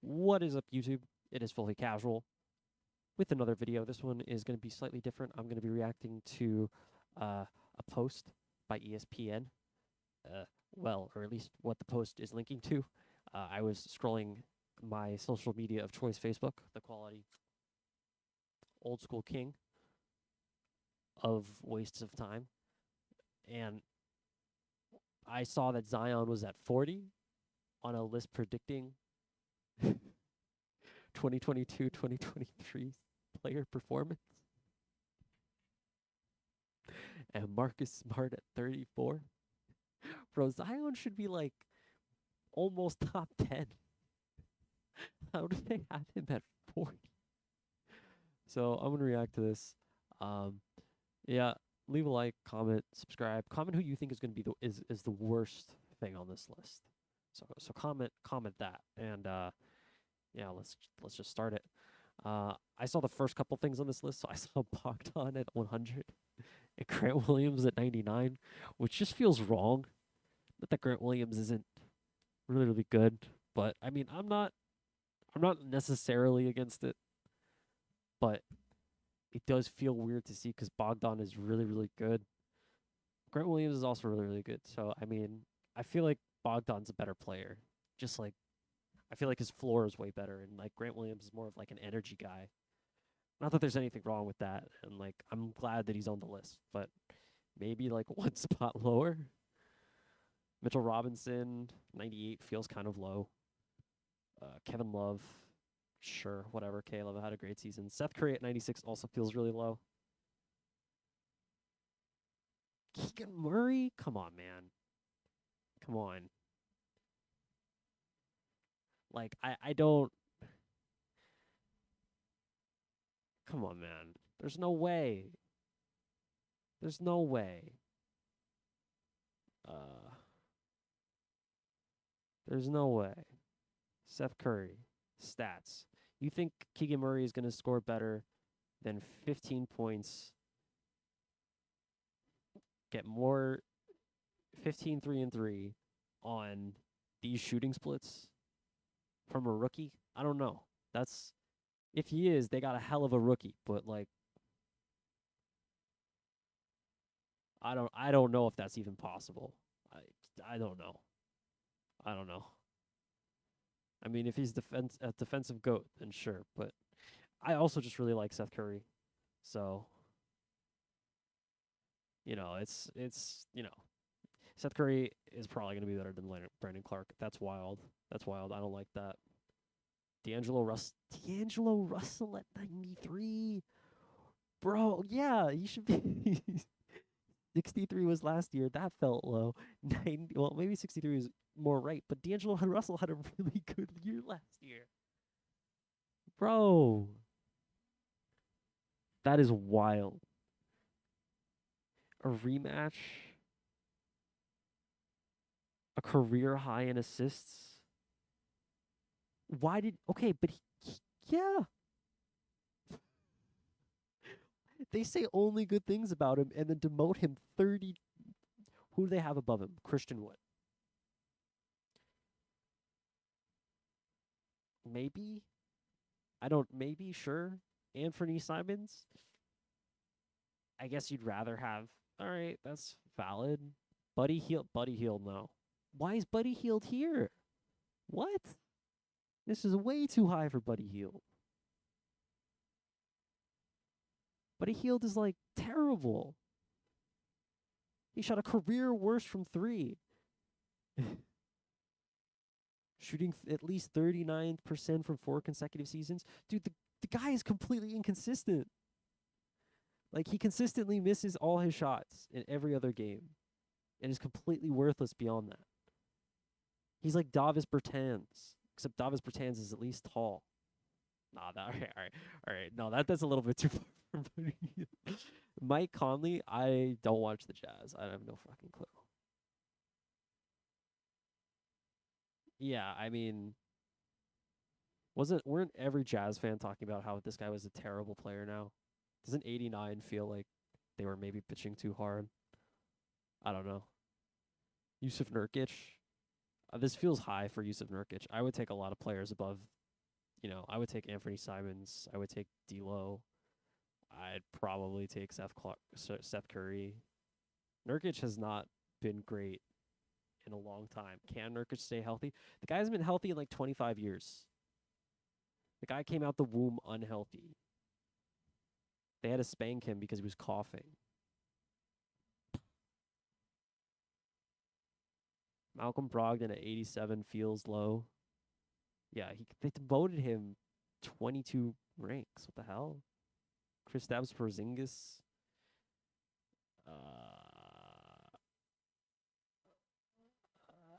What is up, YouTube? It is Fully Casual with another video. This one is going to be slightly different. I'm going to be reacting to a post by ESPN. Uh, or at least what the post is linking to. I was scrolling my social media of choice, Facebook, the quality old school king of wastes of time, and I saw that Zion was at 40 on a list predicting 2022-2023 player performance, and Marcus Smart at 34. Bro, Zion should be like almost top 10. How do they have him at 40? So I'm gonna react to this. Um, yeah, leave a like, comment, subscribe, comment who you think is gonna be is the worst thing on this list. So comment that, and yeah, let's just start it. I saw the first couple things on this list. So I saw Bogdan at 100 and Grant Williams at 99, which just feels wrong. Not that Grant Williams isn't really good, but I mean, I'm not necessarily against it, but it does feel weird to see because Bogdan is really good. Grant Williams is also really good. So I mean, I feel like Bogdan's a better player. Just like I feel like his floor is way better, and like Grant Williams is more of like an energy guy. Not that there's anything wrong with that, and like I'm glad that he's on the list, but maybe like one spot lower. Mitchell Robinson, 98 feels kind of low. Kevin Love, sure, whatever. Caleb had a great season. Seth Curry at 96 also feels really low. Keegan Murray, come on, man, come on. Like I don't. Come on, man. There's no way. There's no way. Uh, there's no way. Seth Curry, stats. You think Keegan Murray is going to score better than 15 points, get more 15 3 and 3 on these shooting splits from a rookie? I don't know. That's if he is, they got a hell of a rookie, but like I don't know if that's even possible. I don't know. I don't know. I mean, if he's a defensive goat, then sure, but I also just really like Seth Curry. So, Seth Curry is probably going to be better than Brandon Clark. That's wild. That's wild. I don't like that. D'Angelo Russell at 93. Bro, yeah, he should be 63 was last year. That felt low. 90, well, maybe 63 is more right, but D'Angelo Russell had a really good year last year. Bro, that is wild. A rematch, a career high in assists. Why did okay, but yeah. They say only good things about him and then demote him 30. Who do they have above him? Christian Wood. Maybe? I don't maybe, sure. Anthony Simons. I guess you'd rather have. All right, that's valid. Buddy Hield, no. Why is Buddy Hield here? What? This is way too high for Buddy Hield. Buddy Hield is like terrible. He shot a career worst from three. Shooting at least 39% from 4 consecutive seasons. Dude, the guy is completely inconsistent. Like, he consistently misses all his shots in every other game and is completely worthless beyond that. He's like Davis Bertans, except Davis Bertans is at least tall. Nah, that, all right. No, that's a little bit too far from Mike Conley, I don't watch the Jazz. I have no fucking clue. Yeah, I mean, weren't every Jazz fan talking about how this guy was a terrible player now? Doesn't 89 feel like they were maybe pitching too hard? I don't know. Yusuf Nurkic. This feels high for Yusuf Nurkic. I would take a lot of players above I would take Anthony Simons. I would take D'Lo. I'd probably take Seth Curry. Nurkic has not been great in a long time. Can Nurkic stay healthy? The guy's been healthy in like 25 years. The guy came out the womb unhealthy. They had to spank him because he was coughing. Malcolm Brogdon at 87 feels low. Yeah, they demoted him 22 ranks. What the hell? Kristaps Porzingis.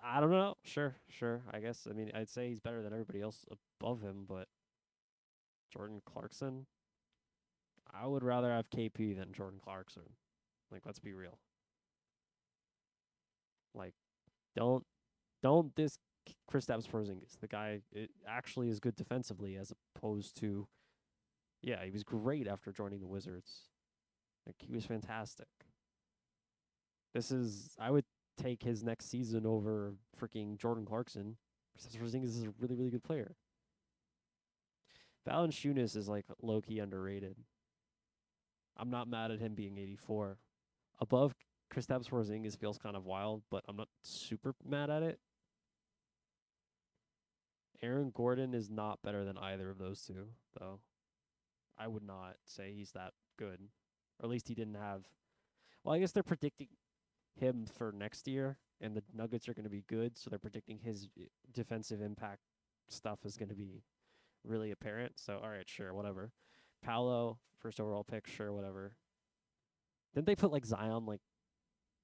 I don't know. Sure, sure. I guess. I mean, I'd say he's better than everybody else above him, but Jordan Clarkson. I would rather have KP than Jordan Clarkson. Like, let's be real. Like, don't diss Kristaps Porzingis. The guy actually is good defensively, as opposed to, yeah, he was great after joining the Wizards. Like, he was fantastic. I would take his next season over freaking Jordan Clarkson. Kristaps Porzingis is a really, really good player. Valanciunas is like low key underrated. I'm not mad at him being 84. Above Kristaps Porzingis feels kind of wild, but I'm not super mad at it. Aaron Gordon is not better than either of those two, though. I would not say he's that good. Or at least he didn't have. Well, I guess they're predicting him for next year, and the Nuggets are going to be good, so they're predicting his defensive impact stuff is going to be really apparent. So, all right, sure, whatever. Paolo, first overall pick, sure, whatever. Didn't they put like Zion like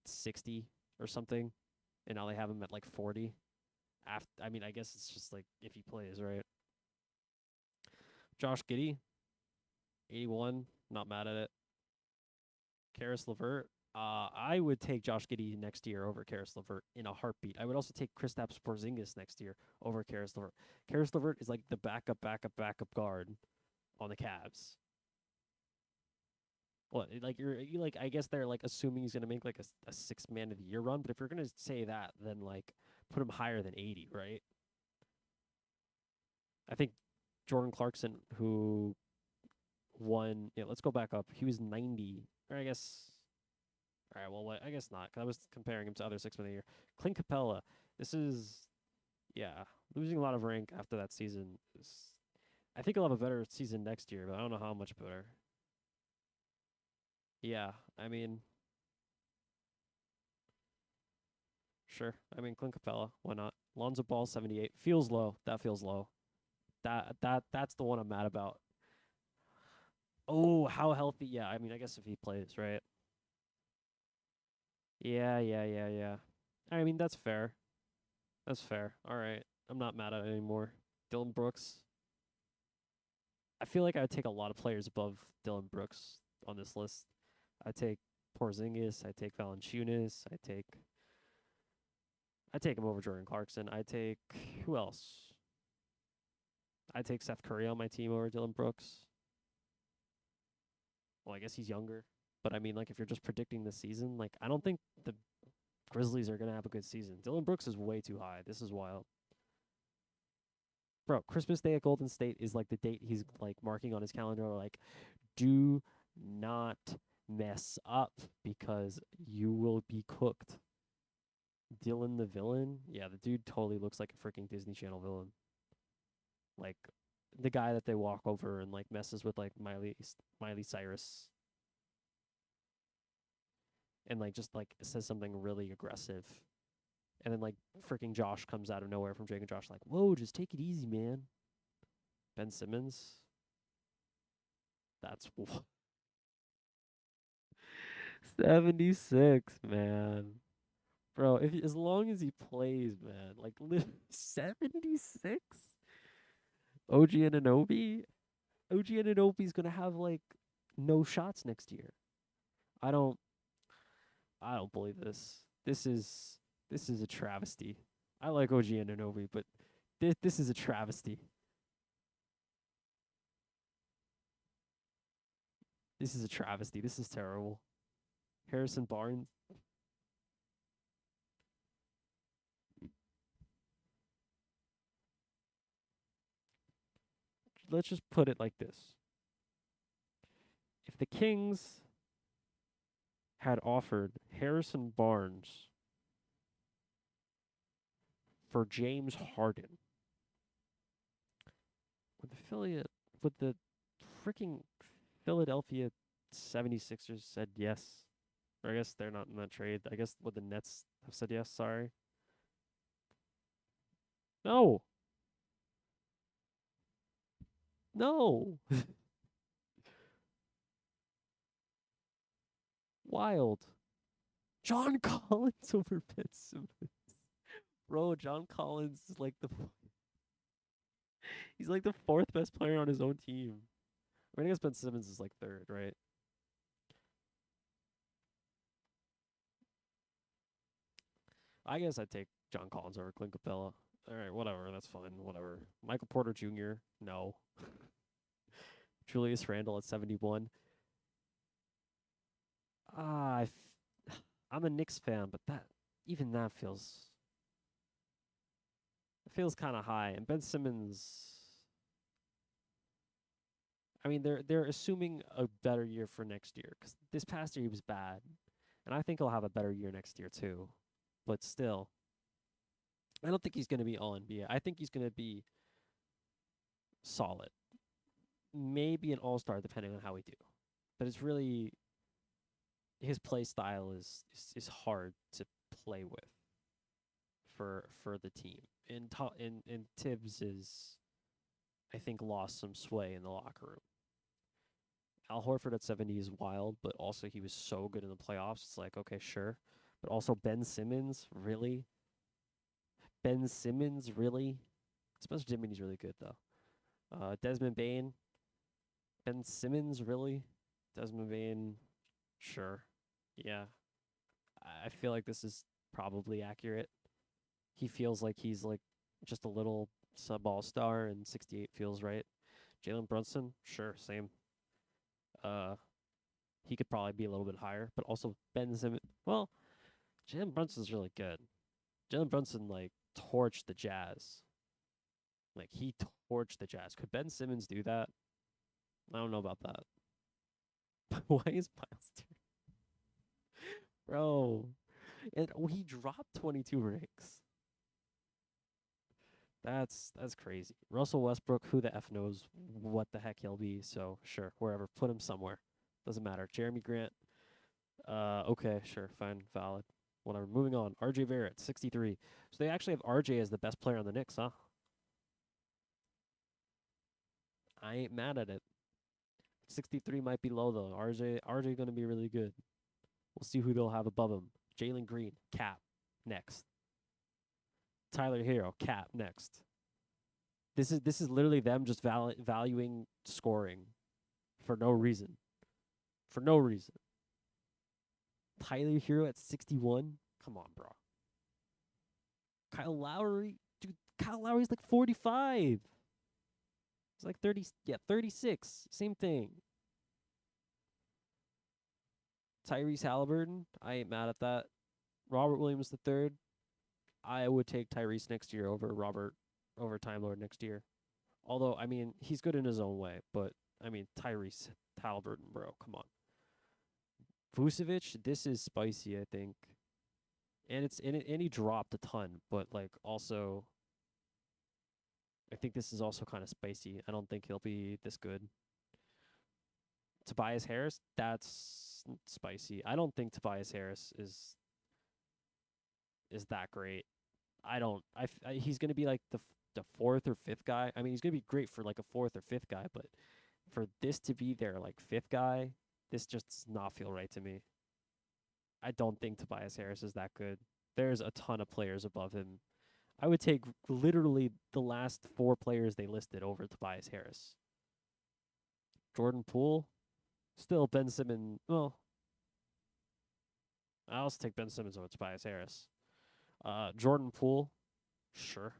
60 or something, and now they have him at like 40? I mean, I guess it's just like if he plays, right? Josh Giddey, 81, not mad at it. Karis LeVert, I would take Josh Giddey next year over Karis LeVert in a heartbeat. I would also take Kristaps Porzingis next year over Karis LeVert. Karis LeVert is like the backup guard on the Cavs. Well, like you like I guess they're like assuming he's gonna make like a 6 man of the year run, but if you're gonna say that, then like put him higher than 80, right? I think Jordan Clarkson, who won, yeah, let's go back up. He was 90, or I guess. All right, well, I guess not, because I was comparing him to other 6 men a year. Clint Capella, this is, yeah, losing a lot of rank after that season. I think he'll have a better season next year, but I don't know how much better. Yeah, I mean, sure. I mean, Clint Capella, why not? Lonzo Ball, 78. Feels low. That feels low. That's the one I'm mad about. Oh, how healthy? Yeah, I mean, I guess if he plays, right? Yeah, yeah, yeah, yeah. I mean, that's fair. That's fair. All right. I'm not mad at it anymore. Dylan Brooks. I feel like I would take a lot of players above Dylan Brooks on this list. I take Porzingis. I take Valanciunas. I take him over Jordan Clarkson. I take who else? I take Seth Curry on my team over Dylan Brooks. Well, I guess he's younger, but I mean, like, if you're just predicting the season, like, I don't think the Grizzlies are gonna have a good season. Dylan Brooks is way too high. This is wild. Bro, Christmas Day at Golden State is like the date he's like marking on his calendar. Like, do not mess up because you will be cooked. Dylan the villain? Yeah, the dude totally looks like a freaking Disney Channel villain. Like the guy that they walk over and like messes with like Miley Cyrus and like just like says something really aggressive. And then like freaking Josh comes out of nowhere from Drake and Josh like, "Whoa, just take it easy, man." Ben Simmons. That's 76, man. Bro, if as long as he plays, man, like 76. OG Ananobi, OG Ananobi's gonna have like no shots next year. I don't, I don't believe this. This is a travesty. I like OG Ananobi, but this is a travesty. This is a travesty. This is terrible. Harrison Barnes. let's just put it like this. If the Kings had offered Harrison Barnes for James Harden, would the would the freaking Philadelphia 76ers said yes? Or I guess they're not in that trade. I guess would the Nets have said yes? Sorry. No. No. Wild. John Collins over Ben Simmons. Bro, John Collins is like he's like the fourth best player on his own team. I mean, I guess Ben Simmons is like third, right? I guess I'd take John Collins over Clint Capella. All right, whatever. That's fine. Whatever. Michael Porter Jr. No. Julius Randle at 71. Ah, I'm a Knicks fan, but even that feels kind of high. And Ben Simmons, I mean, they're assuming a better year for next year because this past year he was bad, and I think he'll have a better year next year too. But still, I don't think he's going to be all NBA. I think he's going to be solid, maybe an all star depending on how we do. But it's really his play style is hard to play with for the team. And Tibbs is, I think, lost some sway in the locker room. Al Horford at 70 is wild, but also he was so good in the playoffs. It's like, okay, sure. But also Ben Simmons, really? Ben Simmons, really? Spencer Dinwiddie's really good, though. Desmond Bain, Ben Simmons, really? Desmond Bain, sure. Yeah. I feel like this is probably accurate. He feels like he's like just a little sub all star, and 68 feels right. Jalen Brunson, sure, same. Uh, he could probably be a little bit higher, but also Ben Simmons. Well, Jalen Brunson's really good. Jalen Brunson like torched the Jazz. Like he torched the Jazz. Could Ben Simmons do that? I don't know about that. Why is Miles bro? And he dropped 22 ranks. That's crazy. Russell Westbrook, who the F knows what the heck he'll be, so sure, wherever. Put him somewhere. Doesn't matter. Jeremy Grant, okay, sure, fine, valid. Whatever. Moving on. RJ Barrett, 63. So they actually have RJ as the best player on the Knicks, huh? I ain't mad at it. 63 might be low though. RJ gonna be really good. We'll see who they'll have above him. Jalen Green, cap, next. Tyler Hero, cap, next. This is literally them just valuing scoring for no reason. For no reason. Tyler Hero at 61. Come on, bro. Kyle Lowry, dude. Kyle Lowry's like 45. It's like 30. Yeah, 36. Same thing. Tyrese Halliburton. I ain't mad at that. Robert Williams the third. I would take Tyrese next year over Time Lord next year. Although I mean he's good in his own way, but I mean Tyrese Halliburton, bro, come on. Vucevic, this is spicy, I think, and he dropped a ton, but like also I think this is also kind of spicy. I don't think he'll be this good. Tobias Harris, that's spicy. I don't think Tobias Harris is that great. I don't. He's gonna be like the fourth or fifth guy. I mean, he's gonna be great for like a fourth or fifth guy, but for this to be their like fifth guy, this just does not feel right to me. I don't think Tobias Harris is that good. There's a ton of players above him. I would take literally the last four players they listed over Tobias Harris. Jordan Poole, still Ben Simmons. Well, I also take Ben Simmons over Tobias Harris. Jordan Poole, sure.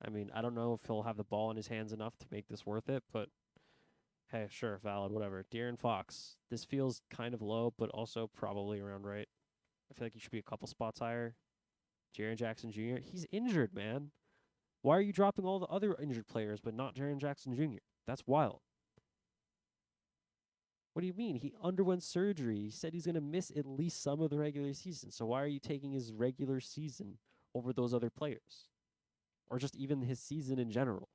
I mean, I don't know if he'll have the ball in his hands enough to make this worth it, but hey, sure, valid, whatever. De'Aaron Fox, this feels kind of low, but also probably around right. I feel like he should be a couple spots higher. Jaren Jackson Jr., he's injured, man. Why are you dropping all the other injured players but not Jaren Jackson Jr.? That's wild. What do you mean? He underwent surgery. He said he's going to miss at least some of the regular season. So why are you taking his regular season over those other players? Or just even his season in general?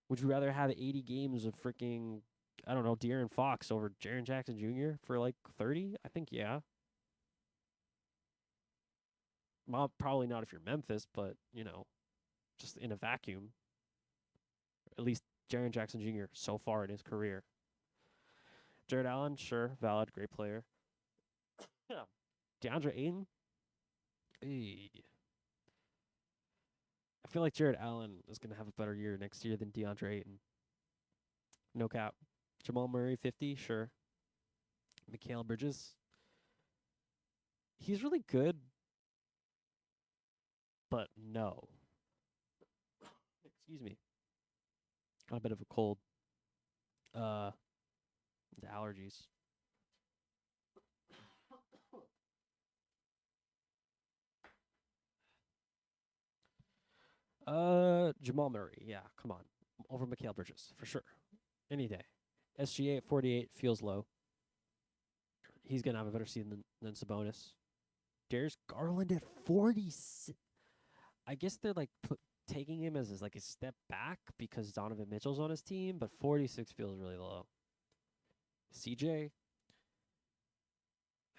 Would you rather have 80 games of freaking, I don't know, De'Aaron Fox over Jaren Jackson Jr. for like 30? I think, yeah. Well, probably not if you're Memphis, but, just in a vacuum. At least Jaren Jackson Jr. so far in his career. Jared Allen, sure, valid, great player. Yeah. DeAndre Ayton, I feel like Jared Allen is going to have a better year next year than DeAndre Ayton. No cap. Jamal Murray, 50, sure. Mikal Bridges, he's really good, but no. Excuse me. Got a bit of a cold. Uh, the allergies. Jamal Murray, yeah, come on. Over Mikal Bridges, for sure. Any day. SGA at 48 feels low. He's going to have a better season than Sabonis. Darius Garland at 46. I guess they're like taking him as like a step back because Donovan Mitchell's on his team, but 46 feels really low. CJ, I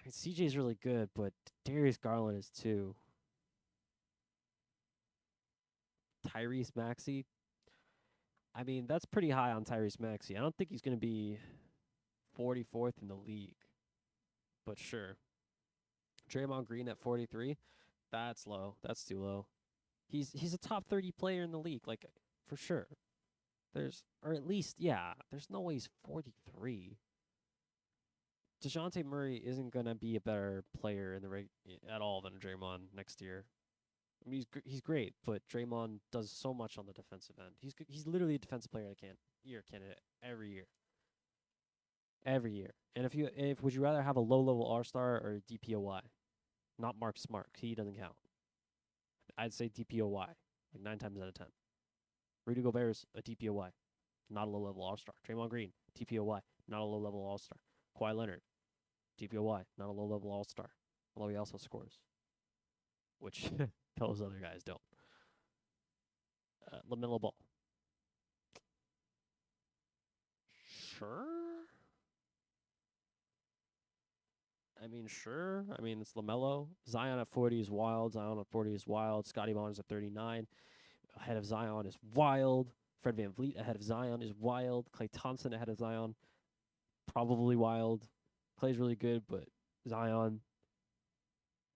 mean CJ's really good, but Darius Garland is too. Tyrese Maxey, I mean that's pretty high on Tyrese Maxey. I don't think he's going to be 44th in the league, but sure. Draymond Green at 43, that's low. That's too low. He's a top 30 player in the league, like for sure. Or at least, yeah, there's no way he's 43. DeJounte Murray isn't gonna be a better player in the at all than Draymond next year. I mean, he's great, but Draymond does so much on the defensive end. He's literally a defensive player year candidate every year. And if would you rather have a low level All Star or a DPOY? Not Mark Smart. He doesn't count. I'd say DPOY like 9 times out of 10. Rudy Gobert's a DPOY, not a low level All Star. Draymond Green, DPOY, not a low level All Star. Kawhi Leonard, DPOY, not a low level All Star. Although he also scores, which those other guys don't. LaMelo Ball, sure. I mean, sure. I mean, it's LaMelo. Zion at 40 is wild. Zion at 40 is wild. Scotty Barnes at 39 ahead of Zion is wild. Fred VanVleet ahead of Zion is wild. Klay Thompson ahead of Zion, probably wild. Clay's really good, but Zion,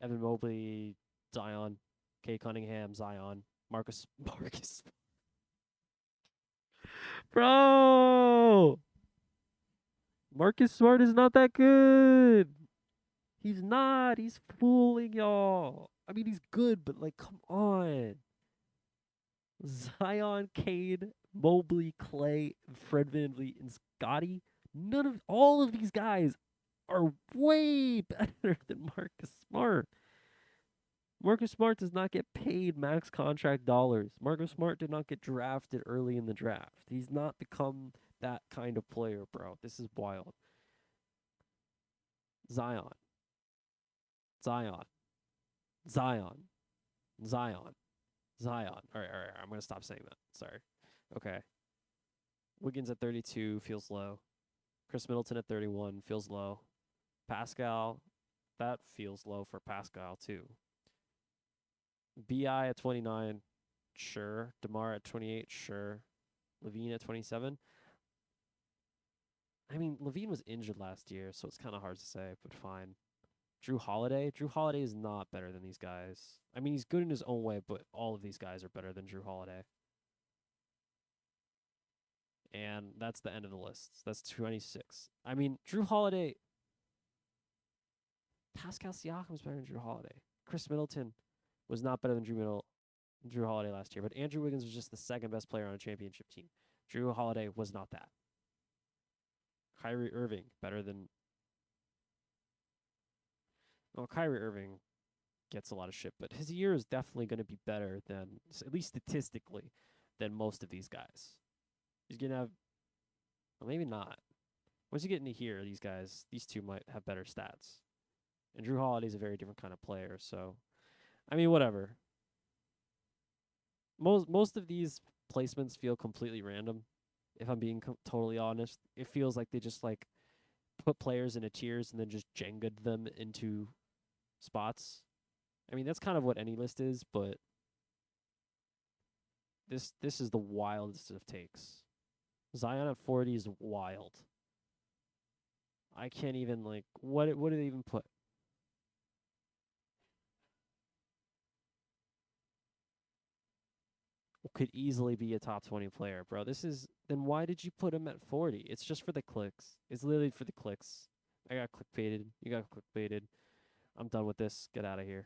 Evan Mobley, Zion, Kay Cunningham, Zion, Marcus. Bro, Marcus Smart is not that good. He's not. He's fooling y'all. I mean, he's good, but like, come on. Zion, Cade, Mobley, Clay, Fred VanVleet, and Scotty. All of these guys are way better than Marcus Smart. Marcus Smart does not get paid max contract dollars. Marcus Smart did not get drafted early in the draft. He's not become that kind of player, bro. This is wild. Zion. Zion. Zion. Zion. Zion. All right. I'm going to stop saying that. Sorry. Okay. Wiggins at 32 feels low. Chris Middleton at 31 feels low. Pascal, that feels low for Pascal too. BI at 29, sure. DeMar at 28, sure. Levine at 27. I mean, Levine was injured last year, so it's kind of hard to say, but fine. Drew Holiday is not better than these guys. I mean, he's good in his own way, but all of these guys are better than Drew Holiday. And that's the end of the list. That's 26. I mean, Drew Holiday, Pascal Siakam's better than Drew Holiday. Chris Middleton was not better than Drew Holiday last year, but Andrew Wiggins was just the second best player on a championship team. Drew Holiday was not that. Kyrie Irving better than Kyrie Irving. gets a lot of shit, but his year is definitely going to be better than, at least statistically, than most of these guys. He's going to have, well, maybe not. Once you get into here, these two might have better stats. And Drew Holiday's a very different kind of player, so I mean, whatever. Most of these placements feel completely random. If I'm being totally honest, it feels like they just like put players into tiers and then just Jenga'd them into spots. I mean, that's kind of what any list is, but this is the wildest of takes. Zion at 40 is wild. I can't even like what do they even put? Could easily be a top 20 player, bro. This is then why did you put him at 40? It's just for the clicks. It's literally for the clicks. I got clickbaited. You got clickbaited. I'm done with this. Get out of here.